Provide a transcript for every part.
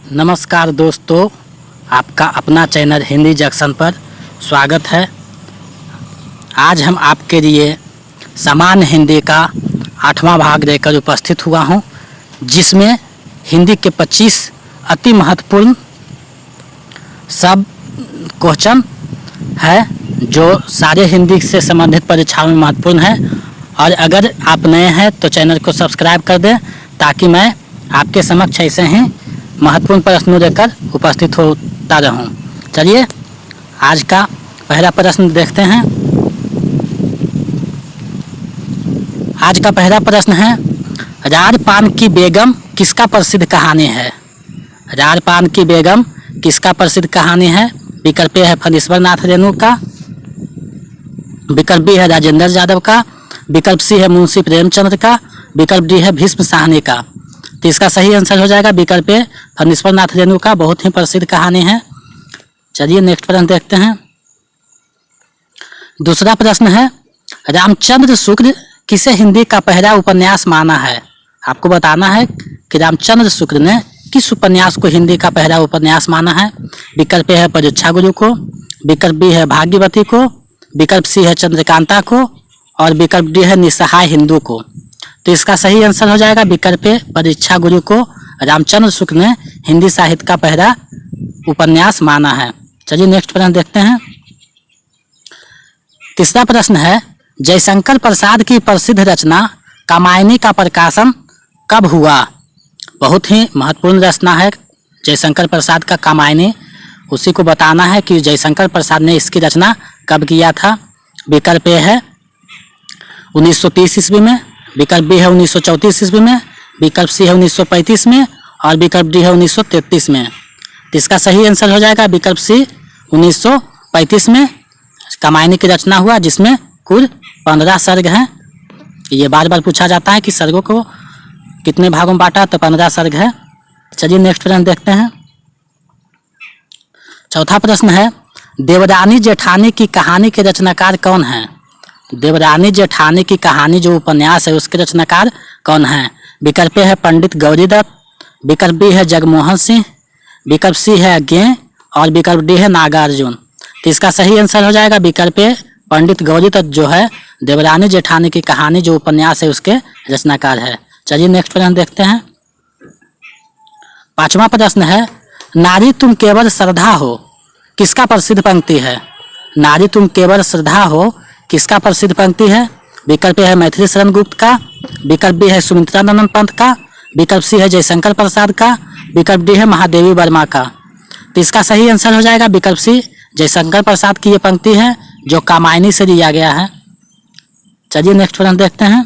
नमस्कार दोस्तों, आपका अपना चैनल हिंदी जंक्शन पर स्वागत है। आज हम आपके लिए सामान्य हिंदी का 8वां भाग लेकर उपस्थित हुआ हूं, जिसमें हिंदी के 25 अति महत्वपूर्ण सब क्वेश्चन है जो सारे हिंदी से संबंधित परीक्षाओं में महत्वपूर्ण है। और अगर आप नए हैं तो चैनल को सब्सक्राइब कर दें ताकि मैं आपके समक्ष ऐसे ही महत्वपूर्ण प्रश्नों लेकर उपस्थित होता रहूं। चलिए आज का पहला प्रश्न देखते हैं। आज का पहला प्रश्न है, रारपान की बेगम किसका प्रसिद्ध कहानी है? रारपान की बेगम किसका प्रसिद्ध कहानी है? विकल्प ए है फणीश्वर नाथ रेणु का, विकल्प बी है राजेंद्र यादव का, विकल्प सी है मुंशी प्रेमचंद का, विकल्प डी है भीष्म साहनी का। तो इसका सही आंसर हो जाएगा विकल्प ए फणीश्वर नाथ रेणु का। बहुत ही प्रसिद्ध कहानी है। चलिए नेक्स्ट प्रश्न देखते हैं। दूसरा प्रश्न है, रामचंद्र शुक्ल किसे हिंदी का पहला उपन्यास माना है? आपको बताना है कि रामचंद्र शुक्ल ने किस उपन्यास को हिंदी का पहला उपन्यास माना है। विकल्प ए है परीक्षा गुरु को, विकल्प बी है भाग्यवती को, विकल्प सी है चंद्रकांता को और विकल्प डी है निस्सहाय हिंदू को। तो इसका सही आंसर हो जाएगा विकल्प ए परीक्षा गुरु को रामचंद्र शुक्ल ने हिंदी साहित्य का पहला उपन्यास माना है। चलिए नेक्स्ट प्रश्न देखते हैं। तीसरा प्रश्न है, जयशंकर प्रसाद की प्रसिद्ध रचना कामायनी का प्रकाशन कब हुआ? बहुत ही महत्वपूर्ण रचना है जयशंकर प्रसाद का कामायनी। उसी को बताना है कि जयशंकर प्रसाद ने इसकी रचना कब किया था। विकल्प ए है 1930 ईस्वी में, विकल्प बी है 1934 ईस्वी में, विकल्प सी है 1935 में और विकल्प डी है 1933 में। तो इसका सही आंसर हो जाएगा विकल्प सी 1935 में कामायनी की रचना हुआ, जिसमें कुल 15 सर्ग हैं। ये बार बार पूछा जाता है कि सर्गों को कितने भागों में बांटा, तो 15 सर्ग है। चलिए नेक्स्ट प्रश्न देखते हैं। चौथा प्रश्न है, देवरानी जेठानी की कहानी के रचनाकार कौन हैं? देवरानी जेठानी की कहानी जो उपन्यास है उसके रचनाकार कौन हैं? विकल्प ए है पंडित गौरीदत्त, विकल्प बी है जगमोहन सिंह, विकल्प सी है अज्ञेय और विकल्प डी है नागार्जुन। तो इसका सही आंसर हो जाएगा विकल्प ए पंडित गौरीदत्त जो है देवरानी जेठानी की कहानी जो उपन्यास है उसके रचनाकार है। चलिए नेक्स्ट प्रश्न देखते हैं। पांचवा प्रश्न है, नारी तुम केवल श्रद्धा हो किसका प्रसिद्ध पंक्ति है? नारी तुम केवल श्रद्धा हो किसका प्रसिद्ध पंक्ति है? विकल्प ए है मैथिली शरण गुप्त का, विकल्प बी है सुमित्रानंद पंत का, विकल्प सी है जयशंकर प्रसाद का, विकल्प डी है महादेवी वर्मा का। तो इसका सही आंसर हो जाएगा विकल्प सी जयशंकर प्रसाद की ये पंक्ति है जो कामायनी से लिया गया है। चलिए नेक्स्ट प्रश्न देखते हैं।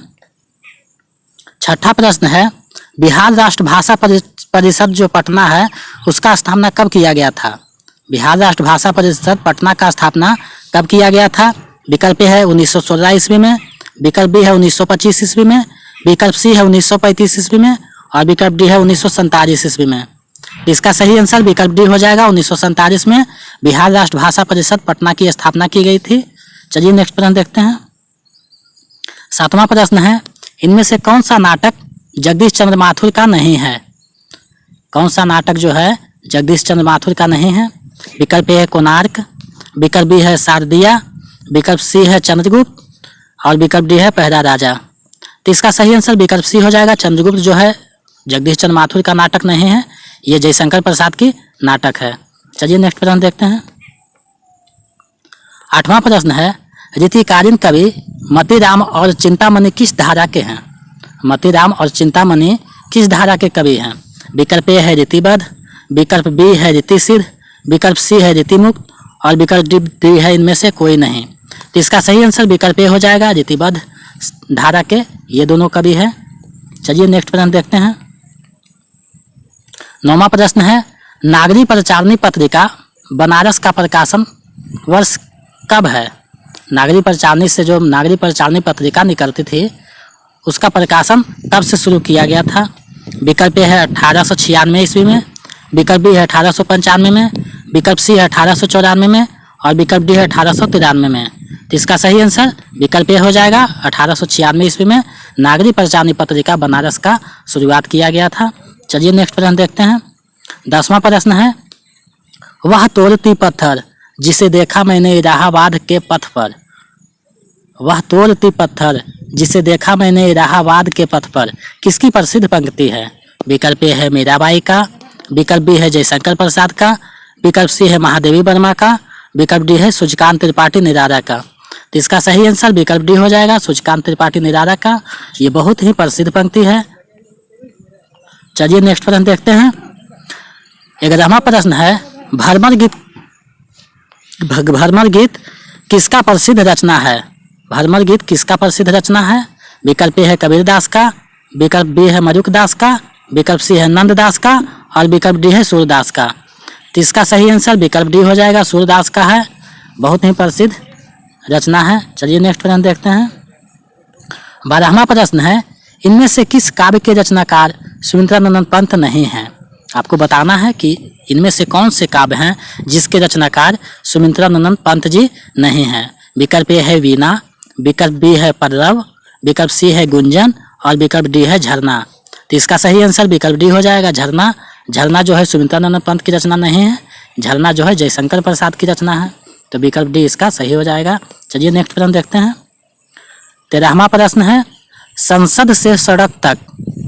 छठा प्रश्न है, बिहार राष्ट्र भाषा परिषद जो पटना है उसका स्थापना कब किया गया था? बिहार राष्ट्र भाषा परिषद पटना का स्थापना कब किया गया था? विकल्प ए है 1916 ईस्वी में, विकल्प बी है 1925 ईस्वी में, विकल्प सी है 1935 ईस्वी में और विकल्प डी है 1947 ईस्वी में। इसका सही आंसर विकल्प डी हो जाएगा 1947 में बिहार राष्ट्र भाषा परिषद पटना की स्थापना की गई थी। चलिए नेक्स्ट प्रश्न देखते हैं। सातवां प्रश्न है, इनमें से कौन सा नाटक जगदीश चंद्र माथुर का नहीं है? कौन सा नाटक जो है जगदीश चंद्र माथुर का नहीं है? विकल्प ए है कोणार्क, विकल्प बी है शारदिया, विकल्प सी है चंद्रगुप्त और विकल्प डी है पहला राजा। तो इसका सही आंसर विकल्प सी हो जाएगा। चंद्रगुप्त जो है जगदीश चंद्र माथुर का नाटक नहीं है, ये जयशंकर प्रसाद की नाटक है। चलिए नेक्स्ट प्रश्न देखते हैं। आठवां प्रश्न है, रीतिकालीन कवि मतीराम और चिंतामणि किस धारा के हैं? मतीराम और चिंतामणि किस धारा के कवि हैं? विकल्प ए है रीतिबद्ध, विकल्प बी है रीतिसिद्ध, विकल्प सी है रीतिमुक्त और विकल्प डी है इनमें से कोई नहीं। तो इसका सही आंसर विकल्प ए हो जाएगा, रीतिबद्ध धारा के ये दोनों कवि हैं। चलिए नेक्स्ट प्रश्न देखते हैं। नौवां प्रश्न है, नागरी प्रचारणी पत्रिका बनारस का प्रकाशन वर्ष कब है? नागरी प्रचारणी से जो नागरी प्रचारणी पत्रिका निकलती थी उसका प्रकाशन तब से शुरू किया गया था। विकल्प ए है 1896 ईस्वी में, विकल्प बी है 1895 में, विकल्प सी है 1894 में और विकल्प डी है 1893 में। तो इसका सही आंसर विकल्प ए हो जाएगा 1896 ईस्वी में नागरी प्रचारणी पत्रिका बनारस का शुरुआत किया गया था। चलिए नेक्स्ट प्रश्न देखते हैं। 10वां प्रश्न है, वह तोड़ती पत्थर जिसे देखा मैंने इलाहाबाद के पथ पर। वह तोड़ती पत्थर जिसे देखा मैंने इलाहाबाद के पथ पर किसकी प्रसिद्ध पंक्ति है? विकल्प ए है मीराबाई का, विकल्प बी है जयशंकर प्रसाद का, विकल्प सी है महादेवी वर्मा का, विकल्प डी है सूर्यकांत त्रिपाठी निराला का। तो इसका सही आंसर विकल्प डी हो जाएगा, सूर्यकांत त्रिपाठी निराला का। ये बहुत ही प्रसिद्ध पंक्ति है। चलिए नेक्स्ट प्रश्न देखते हैं। 11वां प्रश्न है, भ्रमर गीत किसका प्रसिद्ध रचना है? भ्रमर गीत किसका प्रसिद्ध रचना है? विकल्प ए है कबीरदास का, विकल्प बी है मरुकदास का, विकल्प सी है नंददास का और विकल्प डी है सूरदास का। तो इसका सही आंसर विकल्प डी हो जाएगा, सूरदास का है। बहुत ही प्रसिद्ध रचना है। चलिए नेक्स्ट प्रश्न देखते हैं। 12वां प्रश्न है, इनमें से किस काव्य के रचनाकार सुमित्रानंद पंत नहीं हैं? आपको बताना है कि इनमें से कौन से काव्य हैं जिसके रचनाकार सुमित्रानंद पंत जी नहीं हैं। विकल्प ए है वीणा, विकल्प बी है पल्लव, विकल्प सी है गुंजन और विकल्प डी है झरना। तो इसका सही आंसर विकल्प डी हो जाएगा, झरना। झरना जो है सुमित्रानंद पंत की रचना नहीं है, झरना जो है जयशंकर प्रसाद की रचना है। तो विकल्प डी इसका सही हो जाएगा। चलिए नेक्स्ट प्रश्न देखते हैं। 13वां प्रश्न है, संसद से सड़क तक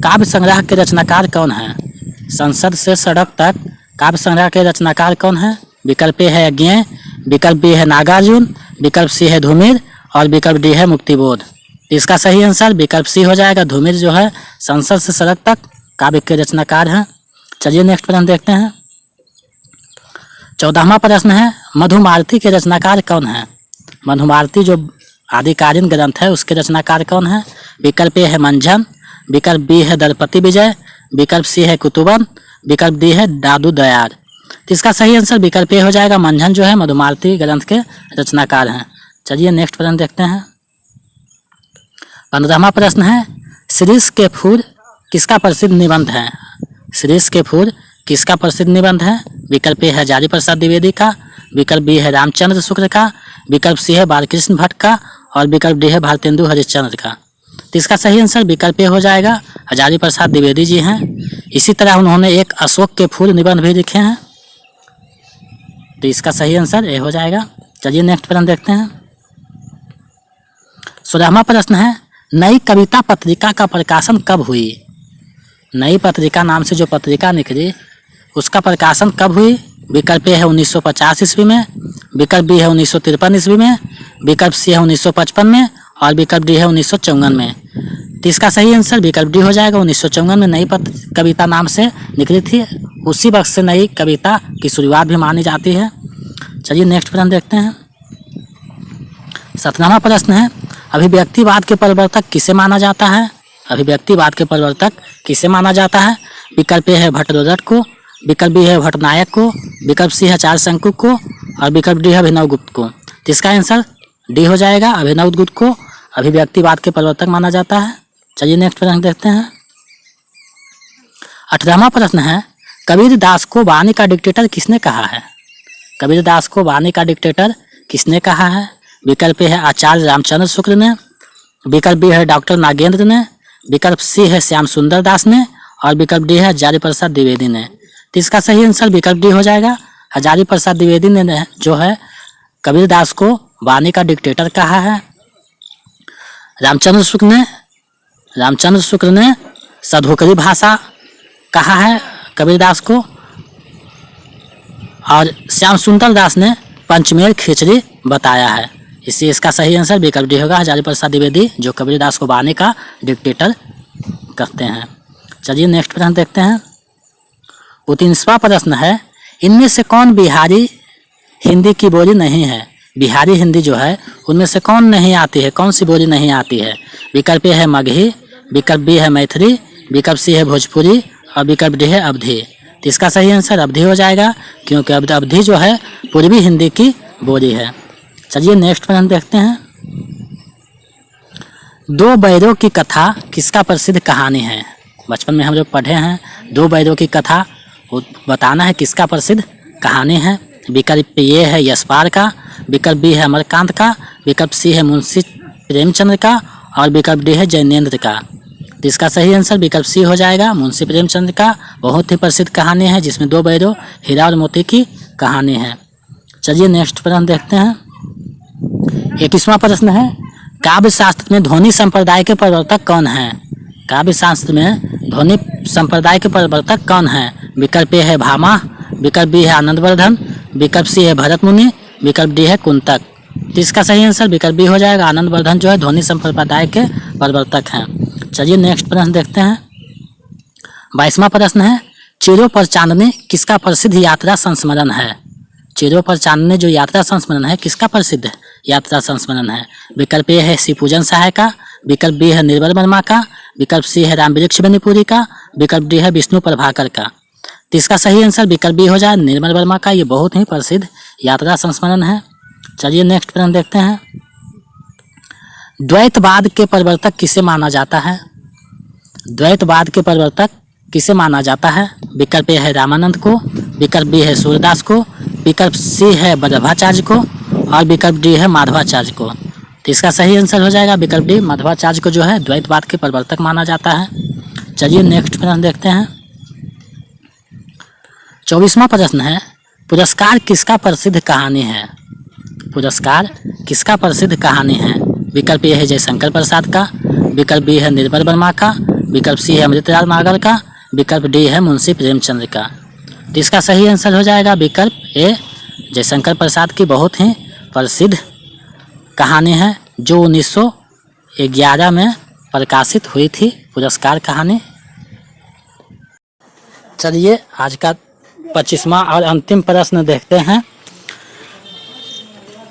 काव्य संग्रह के रचनाकार कौन है? संसद से सड़क तक काव्य संग्रह के रचनाकार कौन है? विकल्प ए है अज्ञेय, विकल्प बी है नागार्जुन, विकल्प सी है धूमिर और विकल्प डी है मुक्तिबोध। इसका सही आंसर विकल्प सी हो जाएगा, धूमिर जो है संसद से सड़क तक काव्य के रचनाकार हैं। चलिए नेक्स्ट प्रश्न देखते हैं। 14वां प्रश्न है, मधुमालती के रचनाकार कौन है? मधुमालती जो आदिकालीन ग्रंथ है उसके रचनाकार कौन है? विकल्प ए है मंझन, विकल्प बी है दलपति विजय, विकल्प सी है कुतुबन, विकल्प डी है दादू दयार। तो इसका सही आंसर विकल्प ए हो जाएगा, मंझन जो है मधुमालती ग्रंथ के रचनाकार हैं। चलिए नेक्स्ट प्रश्न देखते हैं। 15वां प्रश्न है, शीरीष के फूल किसका प्रसिद्ध निबंध है? शीरीष के फूल किसका प्रसिद्ध निबंध है? विकल्प ए है हजारी प्रसाद द्विवेदी का, विकल्प बी है रामचंद्र शुक्ल का, विकल्प सी है बालकृष्ण भट्ट का और विकल्प डी है भारतेंदु हरिश्चंद्र का। तो इसका सही आंसर विकल्प ए हो जाएगा, हजारी प्रसाद द्विवेदी जी हैं। इसी तरह उन्होंने एक अशोक के फूल निबंध भी लिखे हैं। तो इसका सही आंसर ए हो जाएगा। चलिए नेक्स्ट प्रश्न देखते हैं। 16वां प्रश्न है, नई कविता पत्रिका का प्रकाशन कब हुई? नई पत्रिका नाम से जो पत्रिका निकली उसका प्रकाशन कब हुई? विकल्प ए है 1950 ईस्वी में, विकल्प बी है 1953 ईस्वी में, विकल्प सी है 1955 में और विकल्प डी है 1954 में। तो इसका सही आंसर विकल्प डी हो जाएगा, 1954 में नई कविता नाम से निकली थी। उसी वक्त से नई कविता की शुरुआत भी मानी जाती है। चलिए नेक्स्ट प्रश्न देखते हैं। 17वां प्रश्न है, अभिव्यक्तिवाद के प्रवर्तक किसे माना जाता है? अभिव्यक्तिवाद के प्रवर्तक किसे माना जाता है? विकल्प ए है भट्टरोदट को, विकल्प बी है भट्टनायक को, विकल्प सी है चारशंकु को और विकल्प डी है अभिनव गुप्त को। तो इसका आंसर डी हो जाएगा, अभिनव गुप्त को अभिव्यक्तिवाद के प्रवर्तक माना जाता है। चलिए नेक्स्ट प्रश्न देखते हैं। 18वां प्रश्न है, कबीरदास को वाणी का डिक्टेटर किसने कहा है? कबीरदास को वाणी का डिक्टेटर किसने कहा है? विकल्प ए है आचार्य रामचंद्र शुक्ल ने, विकल्प बी है डॉक्टर नागेंद्र ने, विकल्प सी है श्याम सुंदर दास ने और विकल्प डी है हजारी प्रसाद द्विवेदी ने। तो इसका सही आंसर विकल्प डी हो जाएगा, हजारी प्रसाद द्विवेदी ने जो है कबीरदास को वाणी का डिक्टेटर कहा है। रामचंद्र शुक्ल ने सधोकरी भाषा कहा है कबीरदास को और श्याम सुंदर दास ने पंचमेल खिचड़ी बताया है। इसलिए इसका सही आंसर विकल्प डी होगा, हजारी प्रसाद द्विवेदी जो कबीरदास को वाणी का डिक्टेटर कहते हैं। चलिए नेक्स्ट प्रश्न देखते हैं। 19वां प्रश्न है, इनमें से कौन बिहारी हिंदी की बोली नहीं है? बिहारी हिंदी जो है उनमें से कौन नहीं आती है, कौन सी बोली नहीं आती है? विकल्प ए है मगही, विकल्प बी है मैथिली, विकल्प सी है भोजपुरी और विकल्प डी है अवधी। तो इसका सही आंसर अवधी हो जाएगा, क्योंकि अवधी जो है पूर्वी हिंदी की बोली है। चलिए नेक्स्ट प्रश्न देखते हैं। दो बैरों की कथा किसका प्रसिद्ध कहानी है? बचपन में हम लोग पढ़े हैं, दो बैरों की कथा बताना है किसका प्रसिद्ध कहानी है। विकल्प ए है यशपाल का, विकल्प बी है अमरकांत का, विकल्प सी है मुंशी प्रेमचंद्र का और विकल्प डी है जैनेन्द्र का। तो इसका सही आंसर विकल्प सी हो जाएगा। मुंशी प्रेमचंद का बहुत ही प्रसिद्ध कहानी है जिसमें दो बैरों हीरा और मोती की कहानी है। चलिए नेक्स्ट प्रश्न देखते हैं। 21वां प्रश्न है, काव्य शास्त्र में ध्वनि संप्रदाय के प्रवर्तक कौन है? काव्य शास्त्र में ध्वनि संप्रदाय के प्रवर्तक कौन है? विकल्प ए है भामा, विकल्प बी है आनंदवर्धन, विकल्प सी है भरत मुनि, विकल्प डी है कुंतक। तो इसका सही आंसर विकल्प बी हो जाएगा। आनंदवर्धन जो है ध्वनि संप्रदाय के प्रवर्तक हैं। चलिए नेक्स्ट प्रश्न देखते हैं। 22वां प्रश्न है, चिरों पर चांदनी किसका प्रसिद्ध यात्रा संस्मरण है? चिरों पर चांदनी जो यात्रा संस्मरण है किसका प्रसिद्ध यात्रा संस्मरण है? विकल्प ए है शिवपूजन सहाय का, विकल्प बी है निर्मल वर्मा का, विकल्प सी है रामवृक्ष बेनीपुरी का, विकल्प डी है विष्णु प्रभाकर का। तो इसका सही आंसर विकल्प बी हो जाए निर्मल वर्मा का। ये बहुत ही प्रसिद्ध यात्रा संस्मरण है। चलिए नेक्स्ट प्रश्न देखते हैं। द्वैतवाद के प्रवर्तक किसे माना जाता है? द्वैतवाद के प्रवर्तक किसे माना जाता है? विकल्प ए है रामानंद को, विकल्प बी है सूरदास को, विकल्प सी है वल्लभाचार्य को और विकल्प डी है माधवाचार्य को। तो इसका सही आंसर हो जाएगा विकल्प डी, माधवाचार्य को जो है द्वैतवाद के प्रवर्तक माना जाता है। चलिए नेक्स्ट प्रश्न देखते हैं। 24वां प्रश्न है, पुरस्कार किसका प्रसिद्ध कहानी है? पुरस्कार किसका प्रसिद्ध कहानी है? विकल्प ए है जयशंकर प्रसाद का, विकल्प बी है निर्मल वर्मा का, विकल्प सी है अमृतलाल मागर का, विकल्प डी है मुंशी प्रेमचंद का। तो इसका सही आंसर हो जाएगा विकल्प ए, जयशंकर प्रसाद की बहुत ही प्रसिद्ध कहानी है जो 1911 में प्रकाशित हुई थी, पुरस्कार कहानी। चलिए आज का 25वां और अंतिम प्रश्न देखते हैं।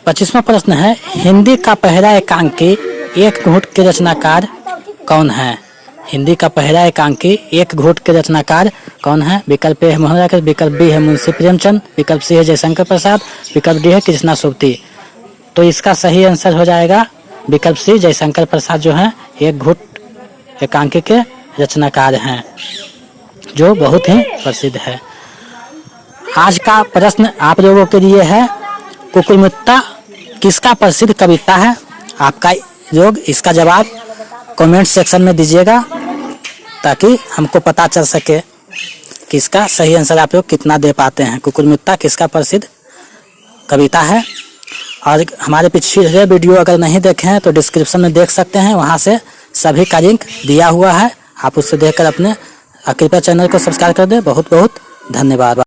25वां प्रश्न है, हिंदी का पहला एकांकी एक घूंट के रचनाकार कौन है? हिंदी का पहला एकांकी एक घूंट के रचनाकार कौन है? विकल्प ए है मोहन राकेश, विकल्प बी है मुंशी प्रेमचंद, विकल्प सी है जयशंकर प्रसाद, विकल्प डी है कृष्णा सुब्ती। तो इसका सही आंसर हो जाएगा विकल्प सी, जयशंकर प्रसाद जो है एक घूंट एकांकी के रचनाकार हैं जो बहुत ही प्रसिद्ध है। आज का प्रश्न आप लोगों के लिए है, कुकुरमुत्ता किसका प्रसिद्ध कविता है? आपका लोग इसका जवाब कमेंट सेक्शन में दीजिएगा ताकि हमको पता चल सके कि इसका सही आंसर आप लोग कितना दे पाते हैं। कुकुरमुत्ता किसका प्रसिद्ध कविता है? और हमारे पिछले वीडियो अगर नहीं देखे हैं तो डिस्क्रिप्शन में देख सकते हैं, वहां से सभी का लिंक दिया हुआ है, आप उससे देखकर अपने कृपया चैनल को सब्सक्राइब कर दें। बहुत बहुत धन्यवाद।